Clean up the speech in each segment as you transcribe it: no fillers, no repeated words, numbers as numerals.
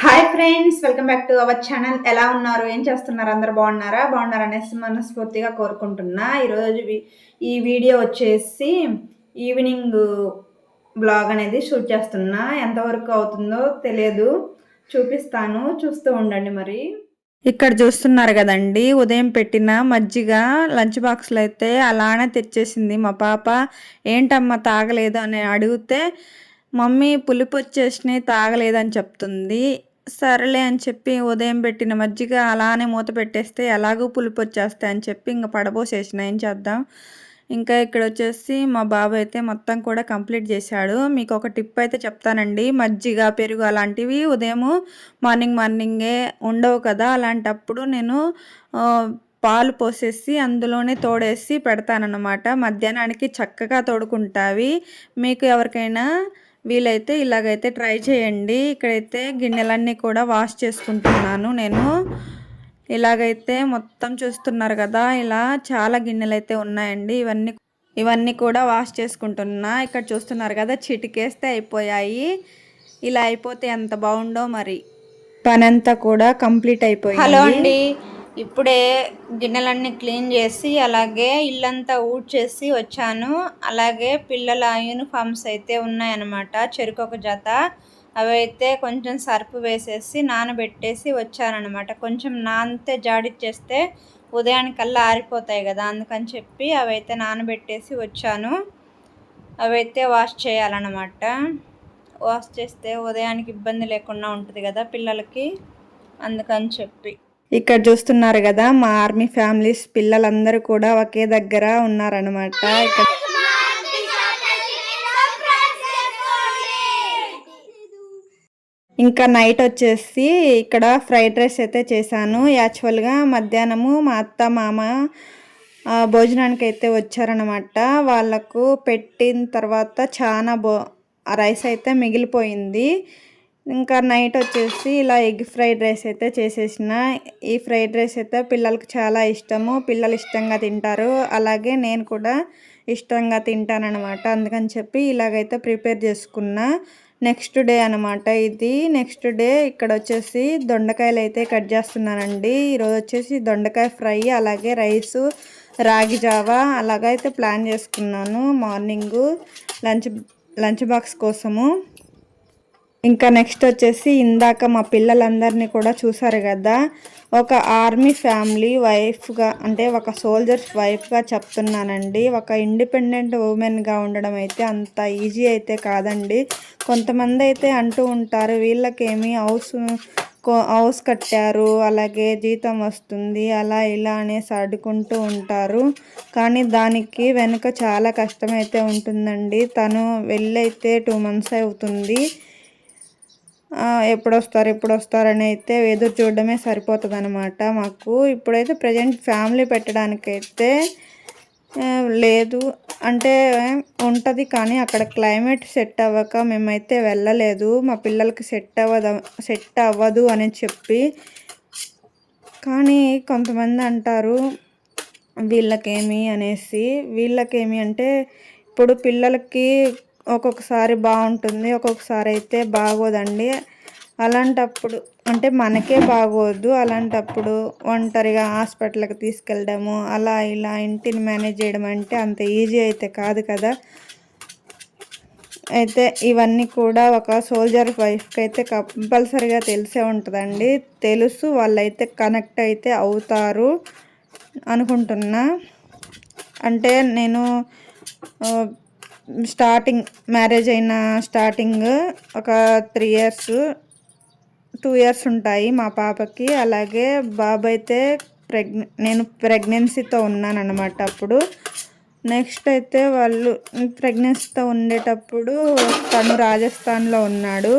Hi friends, welcome back to our channel. ఎలా ఉన్నారు? ఏం చేస్తున్నారు? అందరు బాగున్నారా? బాగున్నారనేసి మనస్ఫూర్తిగా కోరుకుంటున్నా. ఈరోజు ఈ వీడియో వచ్చేసి ఈవినింగ్ బ్లాగ్ అనేది షూట్ చేస్తున్నా. ఎంతవరకు అవుతుందో తెలియదు, చూపిస్తాను, చూస్తూ ఉండండి. మరి ఇక్కడ చూస్తున్నారు కదండి, ఉదయం పెట్టిన మజ్జిగ లంచ్ బాక్స్లో అయితే అలానే తెచ్చేసింది మా పాప. ఏంటమ్మా తాగలేదు అని అడిగితే మమ్మీ పులుపు వచ్చేసినాయి తాగలేదని చెప్తుంది. సరేలే అని చెప్పి ఉదయం పెట్టిన మజ్జిగ అలానే మూత పెట్టేస్తే ఎలాగో పులుపు వచ్చేస్తాయి అని చెప్పి ఇంకా పడబోసేసిన. ఏం చేద్దాం. ఇంకా ఇక్కడ వచ్చేసి మా బాబు అయితే మొత్తం కూడా కంప్లీట్ చేశాడు. మీకు ఒక టిప్ అయితే చెప్తానండి. మజ్జిగ పెరుగు అలాంటివి ఉదయము మార్నింగే ఉండవు కదా, అలాంటప్పుడు నేను పాలు పోసేసి అందులోనే తోడేసి పెడతానన్నమాట. మధ్యాహ్నానికి చక్కగా తోడుకుంటావి. మీకు ఎవరికైనా వీలైతే ఇలాగైతే ట్రై చేయండి. ఇక్కడైతే గిన్నెలన్నీ కూడా వాష్ చేసుకుంటున్నాను నేను. ఇలాగైతే మొత్తం చూస్తున్నారు కదా, ఇలా చాలా గిన్నెలు అయితే ఉన్నాయండి. ఇవన్నీ కూడా వాష్ చేసుకుంటున్నా. ఇక్కడ చూస్తున్నారు కదా, చిటికేస్తే అయిపోయాయి. ఇలా అయిపోతే ఎంత బాగుండో. మరి పని అంతా కూడా కంప్లీట్ అయిపోయింది. హలో అండి, ఇప్పుడే గిన్నెలన్నీ క్లీన్ చేసి అలాగే ఇల్లంతా ఊడ్చేసి వచ్చాను. అలాగే పిల్లల యూనిఫామ్స్ అయితే ఉన్నాయన్నమాట, చెరుకొక జత. అవి అయితే కొంచెం సర్ఫ్ వేసేసి నానబెట్టేసి వచ్చానన్నమాట. కొంచెం నానితే జాడిచ్చేస్తే ఉదయానికల్లా ఆరిపోతాయి కదా, అందుకని చెప్పి అవైతే నానబెట్టేసి వచ్చాను. అవైతే వాష్ చేయాలన్నమాట. వాష్ చేస్తే ఉదయానికి ఇబ్బంది లేకుండా ఉంటుంది కదా పిల్లలకి, అందుకని చెప్పి. ఇక్కడ చూస్తున్నారు కదా, మా ఆర్మీ ఫ్యామిలీస్ పిల్లలందరూ కూడా ఒకే దగ్గర ఉన్నారనమాట. ఇంకా నైట్ వచ్చేసి ఇక్కడ ఫ్రైడ్ రైస్ అయితే చేశాను. యాక్చువల్గా మధ్యాహ్నము మా అత్త మామ భోజనానికి అయితే వచ్చారనమాట. వాళ్ళకు పెట్టిన తర్వాత చాలా రైస్ అయితే మిగిలిపోయింది. ఇంకా నైట్ వచ్చేసి ఇలా ఎగ్ ఫ్రైడ్ రైస్ అయితే చేసేసిన. ఈ ఫ్రైడ్ రైస్ అయితే పిల్లలకు చాలా ఇష్టము, పిల్లలు ఇష్టంగా తింటారు. అలాగే నేను కూడా ఇష్టంగా తింటానన్నమాట. అందుకని చెప్పి ఇలాగైతే ప్రిపేర్ చేసుకున్నా. నెక్స్ట్ డే అనమాట ఇది. నెక్స్ట్ డే ఇక్కడ వచ్చేసి దొండకాయలు అయితే కట్ చేస్తున్నానండి. ఈరోజు వచ్చేసి దొండకాయ ఫ్రై, అలాగే రైసు, రాగి జావా అలాగైతే ప్లాన్ చేసుకున్నాను మార్నింగు లంచ్ బాక్స్ కోసము. ఇంకా నెక్స్ట్ వచ్చేసి ఇందాక మా పిల్లలందరినీ కూడా చూసారు కదా, ఒక ఆర్మీ ఫ్యామిలీ వైఫ్గా, అంటే ఒక సోల్జర్స్ వైఫ్గా చెప్తున్నానండి. ఒక ఇండిపెండెంట్ ఉమెన్గా ఉండడం అయితే అంత ఈజీ అయితే కాదండి. కొంతమంది అయితే అంటూ ఉంటారు, వీళ్ళకేమి హౌస్ కట్టారు, అలాగే జీతం వస్తుంది, అలా ఇలా అనేసి అడుకుంటూ ఉంటారు. కానీ దానికి వెనుక చాలా కష్టమైతే ఉంటుందండి. తను వెళ్ళైతే 2 months అవుతుంది. ఎప్పుడు వస్తారని అయితే ఎదురు చూడడమే సరిపోతుంది అనమాట మాకు. ఇప్పుడైతే ప్రజెంట్ ఫ్యామిలీ పెట్టడానికైతే లేదు, అంటే ఉంటుంది కానీ అక్కడ క్లైమేట్ సెట్ అవ్వక మేమైతే వెళ్ళలేదు. మా పిల్లలకి సెట్ అవ్వదు అని చెప్పి. కానీ కొంతమంది అంటారు వీళ్ళకేమి అంటే ఇప్పుడు పిల్లలకి ఒక్కొక్కసారి బాగుంటుంది, ఒక్కొక్కసారి అయితే బాగోదండి. అలాంటప్పుడు అంటే మనకే బాగోదు, అలాంటప్పుడు ఒంటరిగా హాస్పిటల్కి తీసుకెళ్ళడము, అలా ఇలా ఇంటిని మేనేజ్ చేయడం అంటే అంత ఈజీ అయితే కాదు కదా. అయితే ఇవన్నీ కూడా ఒక సోల్జర్ వైఫ్కి అయితే కంపల్సరీగా తెలిసే ఉంటుందండి. తెలుసు, వాళ్ళైతే కనెక్ట్ అయితే అవుతారు అనుకుంటున్నా. అంటే నేను మ్యారేజ్ అయిన స్టార్టింగ్ ఒక 2 years ఉంటాయి మా పాపకి. అలాగే బాబు అయితే నేను ప్రెగ్నెన్సీతో ఉన్నానన్నమాట అప్పుడు. నెక్స్ట్ అయితే వాళ్ళు ప్రెగ్నెన్సీతో ఉండేటప్పుడు తను రాజస్థాన్లో ఉన్నాడు.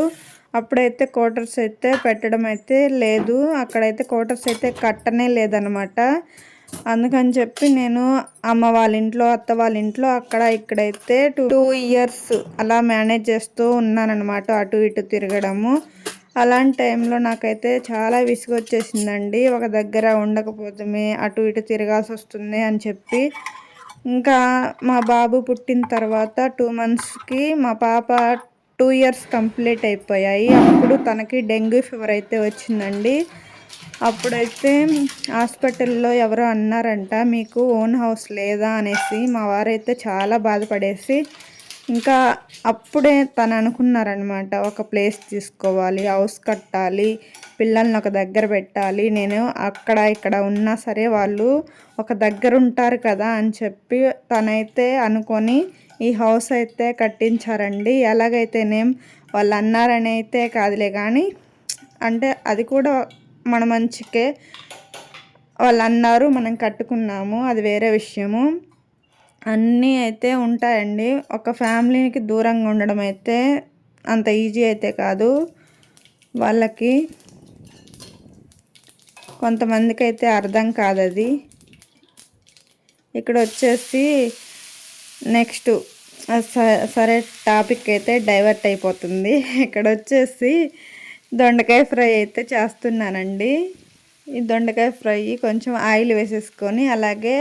అప్పుడైతే క్వార్టర్స్ అయితే పెట్టడం అయితే లేదు, అక్కడైతే క్వార్టర్స్ అయితే కట్టనే లేదనమాట. అందుకని చెప్పి నేను అమ్మ వాళ్ళ ఇంట్లో, అత్త వాళ్ళ ఇంట్లో, అక్కడ ఇక్కడైతే 2 years అలా మేనేజ్ చేస్తూ ఉన్నానన్నమాట, అటు ఇటు తిరగడము. అలాంటి టైంలో నాకైతే చాలా విసుగు వచ్చేసిందండి. ఒక దగ్గర ఉండకపోతే అటు ఇటు తిరగాల్సి వస్తుంది అని చెప్పి. ఇంకా మా బాబు పుట్టిన తర్వాత 2 monthsకి మా పాప 2 ఇయర్స్ కంప్లీట్ అయిపోయాయి. అప్పుడు తనకి డెంగ్యూ ఫీవర్ అయితే వచ్చిందండి. అప్పుడైతే హాస్పిటల్లో ఎవరో అన్నారంట, మీకు ఓన్ హౌస్ లేదా అనేసి. మా వారైతే చాలా బాధపడేసి ఇంకా అప్పుడే తను అనుకున్నారనమాట, ఒక ప్లేస్ తీసుకోవాలి, హౌస్ కట్టాలి, పిల్లల్ని ఒక దగ్గర పెట్టాలి, నేను అక్కడ ఇక్కడ ఉన్నా సరే వాళ్ళు ఒక దగ్గర ఉంటారు కదా అని చెప్పి తనైతే అనుకొని ఈ హౌస్ అయితే కట్టించారండి. ఎలాగైతేనేం వాళ్ళు అన్నారని అయితే కాదులే కానీ, అంటే అది కూడా మన మంచికే. వాళ్ళు అన్నారు, మనం కట్టుకున్నాము, అది వేరే విషయము. అన్నీ అయితే ఉంటాయండి. ఒక ఫ్యామిలీకి దూరంగా ఉండడం అయితే అంత ఈజీ అయితే కాదు. వాళ్ళకి కొంతమందికి అయితే అర్థం కాదు అది. ఇక్కడ వచ్చేసి నెక్స్ట్ సరే టాపిక్ అయితే డైవర్ట్ అయిపోతుంది. ఇక్కడ వచ్చేసి దొండకాయ ఫ్రై అయితే చేస్తున్నానండి. ఈ దొండకాయ ఫ్రై కొంచెం ఆయిల్ వేసేసుకొని అలాగే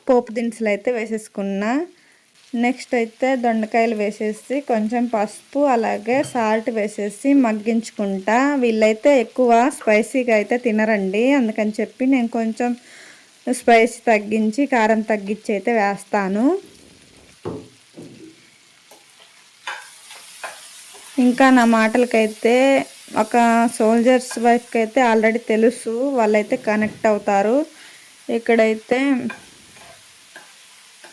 పోపు దినుసులు అయితే వేసేసుకున్నా. నెక్స్ట్ అయితే దొండకాయలు వేసేసి కొంచెం పసుపు అలాగే సాల్ట్ వేసేసి మగ్గించుకుంటా. వీళ్ళైతే ఎక్కువ స్పైసీగా అయితే తినరండి, అందుకని చెప్పి నేను కొంచెం స్పైసీ తగ్గించి కారం తగ్గించి అయితే వేస్తాను. ఇంకా నా మాటలకైతే ఒక సోల్జర్స్ వైఫ్కి అయితే ఆల్రెడీ తెలుసు, వాళ్ళైతే కనెక్ట్ అవుతారు. ఇక్కడైతే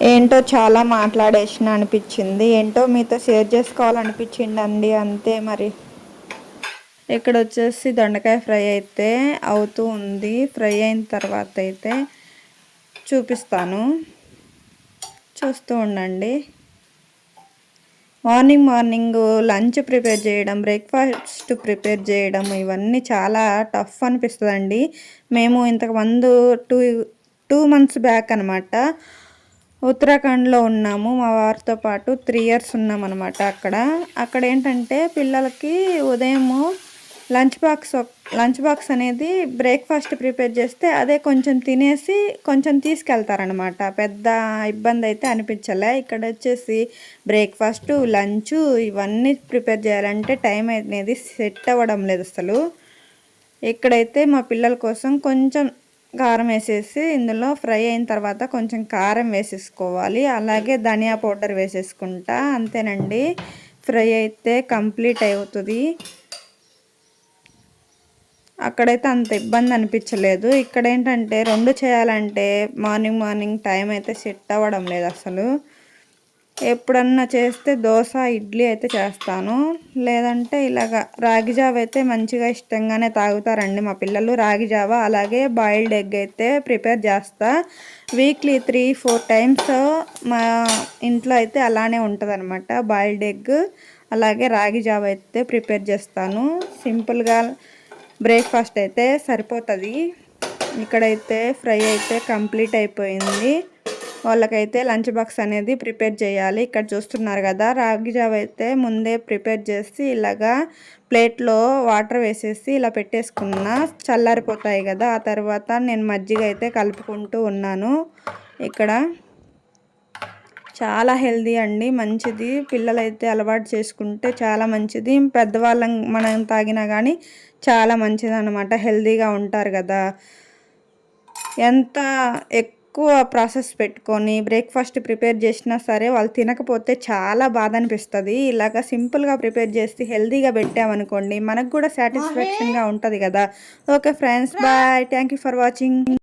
ఏంటో చాలా మాట్లాడేసిన అనిపించింది, ఏంటో మీతో షేర్ చేసుకోవాలనిపించింది అండి, అంతే మరి. ఇక్కడ వచ్చేసి దొండకాయ ఫ్రై అయితే అవుతూ ఉంది. ఫ్రై అయిన తర్వాత అయితే చూపిస్తాను, చూస్తూ ఉండండి. మార్నింగ్ లంచ్ ప్రిపేర్ చేయడం, బ్రేక్ఫాస్ట్ ప్రిపేర్ చేయడం ఇవన్నీ చాలా టఫ్ అనిపిస్తుందండి. మేము ఇంతకుముందు టూ మంత్స్ బ్యాక్ అనమాట ఉత్తరాఖండ్లో ఉన్నాము. మా వారితో పాటు 3 ఇయర్స్ ఉన్నామన్నమాట. అక్కడ ఏంటంటే పిల్లలకి ఉదయము లంచ్ బాక్స్ అనేది బ్రేక్ఫాస్ట్ ప్రిపేర్ చేస్తే అదే కొంచెం తినేసి కొంచెం తీసుకెళ్తారనమాట. పెద్ద ఇబ్బంది అయితే అనిపించలే. ఇక్కడ వచ్చేసి బ్రేక్ఫాస్ట్ లంచ్ ఇవన్నీ ప్రిపేర్ చేయాలంటే టైం అనేది సెట్ అవ్వడం లేదు అసలు. ఇక్కడైతే మా పిల్లల కోసం కొంచెం కారం వేసేసి ఇందులో ఫ్రై అయిన తర్వాత కొంచెం కారం వేసేసుకోవాలి, అలాగే ధనియా పౌడర్ వేసేసుకుంటా. అంతేనండి, ఫ్రై అయితే కంప్లీట్ అవుతుంది. అక్కడైతే అంత ఇబ్బంది అనిపించలేదు. ఇక్కడ ఏంటంటే 2 చేయాలంటే మార్నింగ్ టైం అయితే సెట్ అవ్వడం లేదు అసలు. ఎప్పుడన్నా చేస్తే దోశ ఇడ్లీ అయితే చేస్తాను, లేదంటే ఇలాగ రాగి జావ అయితే మంచిగా ఇష్టంగానే తాగుతారండి మా పిల్లలు. రాగి జావ అలాగే బాయిల్డ్ ఎగ్ అయితే ప్రిపేర్ చేస్తా. వీక్లీ 3-4 టైమ్స్ మా ఇంట్లో అయితే అలానే ఉంటుంది అనమాట. బాయిల్డ్ ఎగ్ అలాగే రాగి జావ అయితే ప్రిపేర్ చేస్తాను. సింపుల్గా బ్రేక్ఫాస్ట్ అయితే సరిపోతుంది. ఇక్కడైతే ఫ్రై అయితే కంప్లీట్ అయిపోయింది. వాళ్ళకైతే లంచ్ బాక్స్ అనేది ప్రిపేర్ చేయాలి. ఇక్కడ చూస్తున్నారు కదా, రాగి జావ అయితే ముందే ప్రిపేర్ చేసి ఇలాగా ప్లేట్లో వాటర్ వేసేసి ఇలా పెట్టేసుకున్నా, చల్లారిపోతాయి కదా. ఆ తర్వాత నేను మజ్జిగ అయితే కలుపుకుంటూ ఉన్నాను. ఇక్కడ చాలా హెల్దీ అండి, మంచిది. పిల్లలైతే అలవాటు చేసుకుంటే చాలా మంచిది. పెద్దవాళ్ళం మనం తాగినా కానీ చాలా మంచిది అన్నమాట, హెల్దీగా ఉంటారు కదా. ఎంత ఎక్కువ ప్రాసెస్ పెట్టుకొని బ్రేక్ఫాస్ట్ ప్రిపేర్ చేసినా సరే వాళ్ళు తినకపోతే చాలా బాధ అనిపిస్తుంది. ఇలాగ సింపుల్గా ప్రిపేర్ చేసి హెల్దీగా పెట్టామనుకోండి, మనకు కూడా సాటిస్ఫాక్షన్గా ఉంటుంది కదా. Okay friends, bye, thank you for watching.